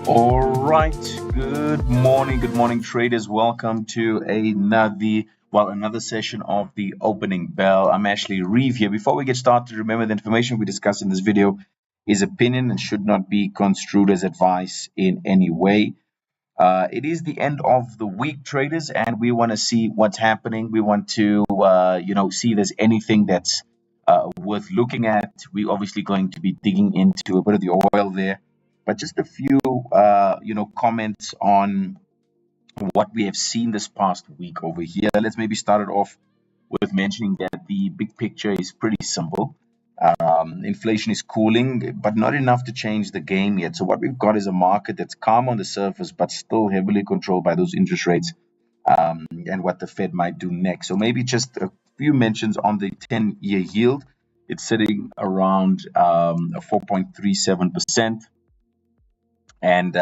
All right. Good morning, traders. Welcome to another session of the opening bell. I'm Ashley Reeve here. Before we get started, remember the information we discuss in this video is opinion and should not be construed as advice in any way. It is the end of the week, traders, and we want to see what's happening. We want to, see if there's anything that's worth looking at. We're obviously going to be digging into a bit of the oil there, but just a few, comments on what we have seen this past week over here. Let's maybe start it off with mentioning that the big picture is pretty simple. Inflation is cooling, but not enough to change the game yet. So what we've got is a market that's calm on the surface, but still heavily controlled by those interest rates and what the Fed might do next. So maybe just a few mentions on the 10-year yield. It's sitting around 4.37%. And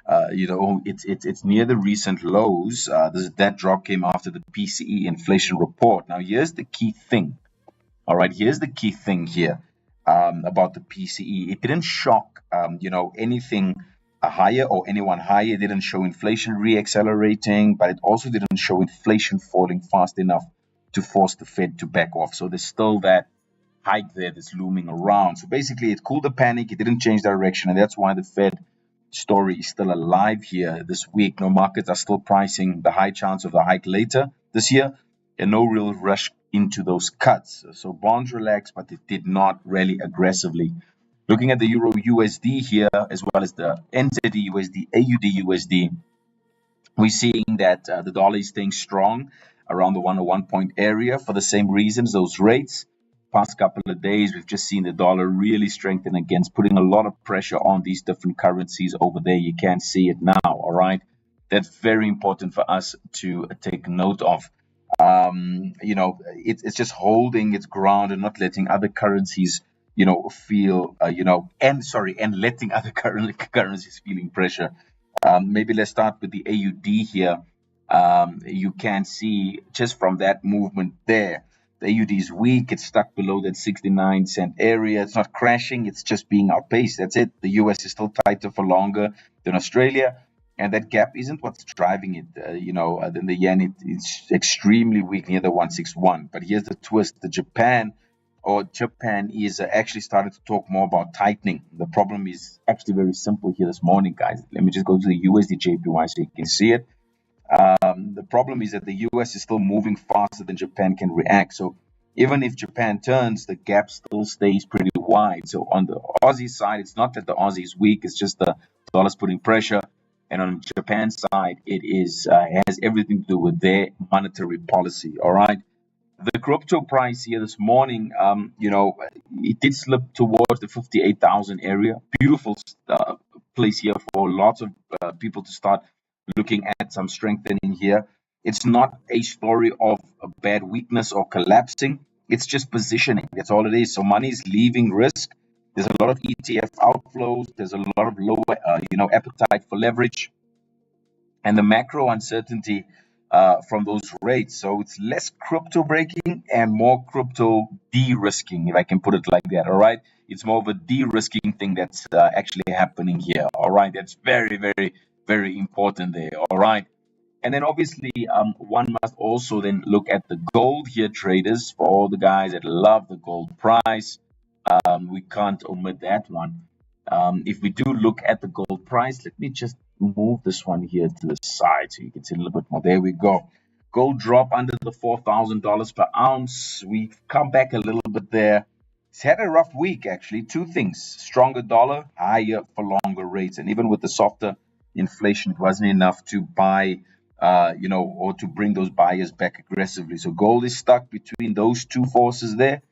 it's near the recent lows. That drop came after the PCE inflation report. Now, here's the key thing. All right, here's the key thing here about the PCE. It didn't shock, anything higher or anyone higher. It didn't show inflation reaccelerating, but it also didn't show inflation falling fast enough to force the Fed to back off. So there's still that hike there that's looming around. So basically, it cooled the panic. It didn't change direction, and that's why the Fed story is still alive here this week. No, markets are still pricing the high chance of the hike later this year, and no real rush into those cuts. So bonds relaxed, but it did not rally aggressively. Looking at the Euro USD here, as well as the NZD USD, AUD USD, we're seeing that the dollar is staying strong around the 101 point area for the same reasons, those rates. Past couple of days, we've just seen the dollar really strengthen against, putting a lot of pressure on these different currencies over there. You can see it now, all right? That's very important for us to take note of. It's just holding its ground and not letting other currencies, feel, and letting other currencies feeling pressure. Maybe let's start with the AUD here. You can see just from that movement there, the AUD is weak. It's stuck below that 69-cent area. It's not crashing. It's just being outpaced. That's it. The US is still tighter for longer than Australia. And that gap isn't what's driving it. Then the yen, it's extremely weak near the 161. But here's the twist. Japan is actually started to talk more about tightening. The problem is actually very simple here this morning, guys. Let me just go to the USD JPY so you can see it. The problem is that the US is still moving faster than Japan can react. So even if Japan turns, the gap still stays pretty wide. So on the Aussie side, it's not that the Aussie is weak, it's just the dollar's putting pressure. And on Japan's side, it has everything to do with their monetary policy. All right. The crypto price here this morning, it did slip towards the 58,000 area. Beautiful place here for lots of people to start looking at some strengthening here. It's not a story of a bad weakness or collapsing. It's just positioning. That's all it is. So money is leaving risk. There's a lot of ETF outflows. There's a lot of lower, appetite for leverage, and the macro uncertainty from those rates. So it's less crypto breaking and more crypto de-risking, if I can put it like that. All right. It's more of a de-risking thing that's actually happening here. All right. That's very, very, very important there. All right. And then obviously one must also then look at the gold here, traders, for all the guys that love the gold price. We can't omit that one. If we do look at the gold price, let me just move this one here to the side so you can see a little bit more. There we go. Gold drop under the $4,000 per ounce. We've come back a little bit there. It's had a rough week, actually. Two things: stronger dollar, higher for longer rates. And even with the softer inflation, it wasn't enough to buy, or to bring those buyers back aggressively. So gold is stuck between those two forces there.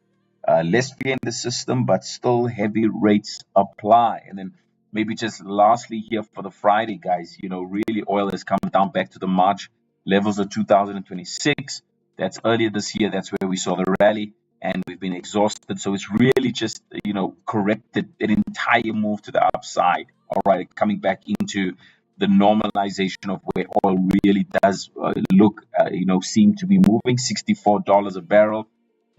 Less fear in the system, but still heavy rates apply. And then maybe just lastly here for the Friday, guys, really oil has come down back to the March levels of 2026. That's earlier this year. That's where we saw the rally, and we've been exhausted. So it's really just, corrected an entire move to the upside. All right, coming back into the normalization of where oil really does seem to be moving. $64 a barrel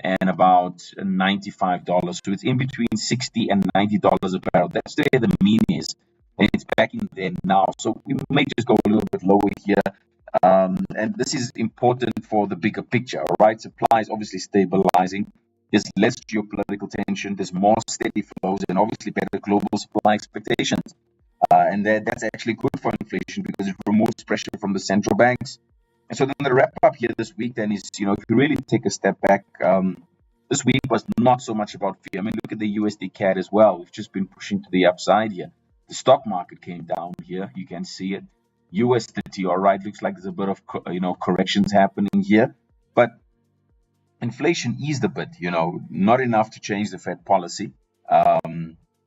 and about $95. So it's in between $60 and $90 a barrel. That's where the mean is. And it's back in there now. So we may just go a little bit lower here. And this is important for the bigger picture, all right? Supply is obviously stabilizing. There's less geopolitical tension. There's more steady flows and obviously better global supply expectations. And that's actually good for inflation because it removes pressure from the central banks. And so then the wrap up here this week then is, if you really take a step back, this week was not so much about fear. I mean, look at the USD CAD as well. We've just been pushing to the upside here. The stock market came down here. You can see it. USD, all right, looks like there's a bit of, corrections happening here. But inflation eased a bit, not enough to change the Fed policy.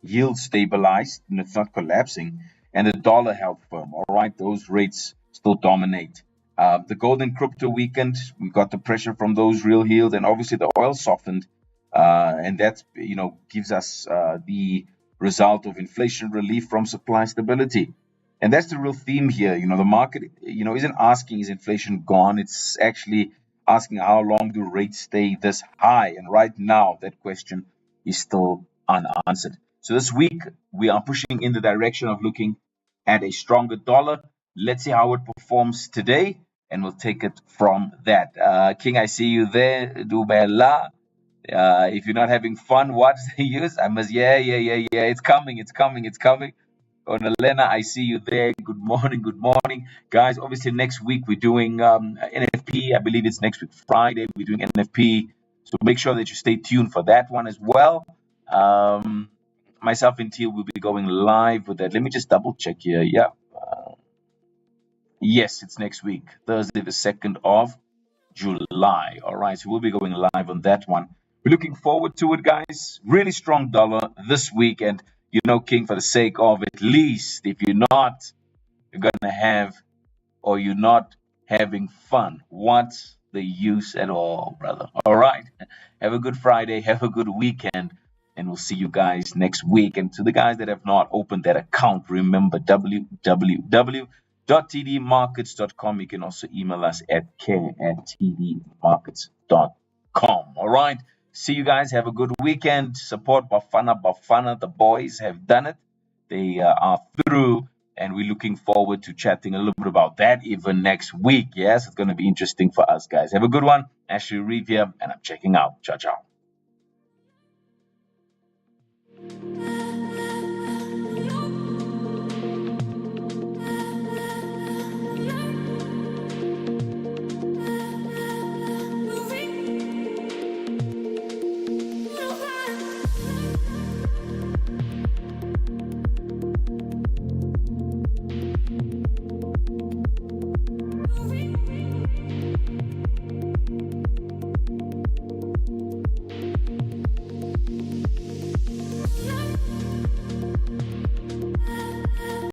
Yields stabilized and it's not collapsing. And the dollar held firm, all right? Those rates still dominate. The gold and crypto weakened. We got the pressure from those real yields, and obviously the oil softened. And that, gives us the result of inflation relief from supply stability. And that's the real theme here. The market, isn't asking, is inflation gone? It's actually asking how long do rates stay this high? And right now, that question is still unanswered. So this week, we are pushing in the direction of looking at a stronger dollar. Let's see how it performs today, and we'll take it from that. King, I see you there. Dubella. If you're not having fun, what's the use? Yeah. It's coming. Onalena, I see you there. Good morning. Guys, obviously next week we're doing NFP. I believe it's next week, Friday. We're doing NFP. So make sure that you stay tuned for that one as well. Myself and Teal will be going live with that. Let me just double check here. Yeah. Yes, it's next week, Thursday, the 2nd of July. All right, so we'll be going live on that one. We're looking forward to it, guys. Really strong dollar this week. And, King, for the sake of at least, if you're not going to have or you're not having fun, what's the use at all, brother? All right. Have a good Friday. Have a good weekend. And we'll see you guys next week. And to the guys that have not opened that account, remember www.tdmarkets.com. You can also email us at care@tdmarkets.com. All right. See you guys. Have a good weekend. Support Bafana. The boys have done it. They are through. And we're looking forward to chatting a little bit about that even next week. Yes, it's going to be interesting for us, guys. Have a good one. Ashley Reeve here, and I'm checking out. Ciao, ciao.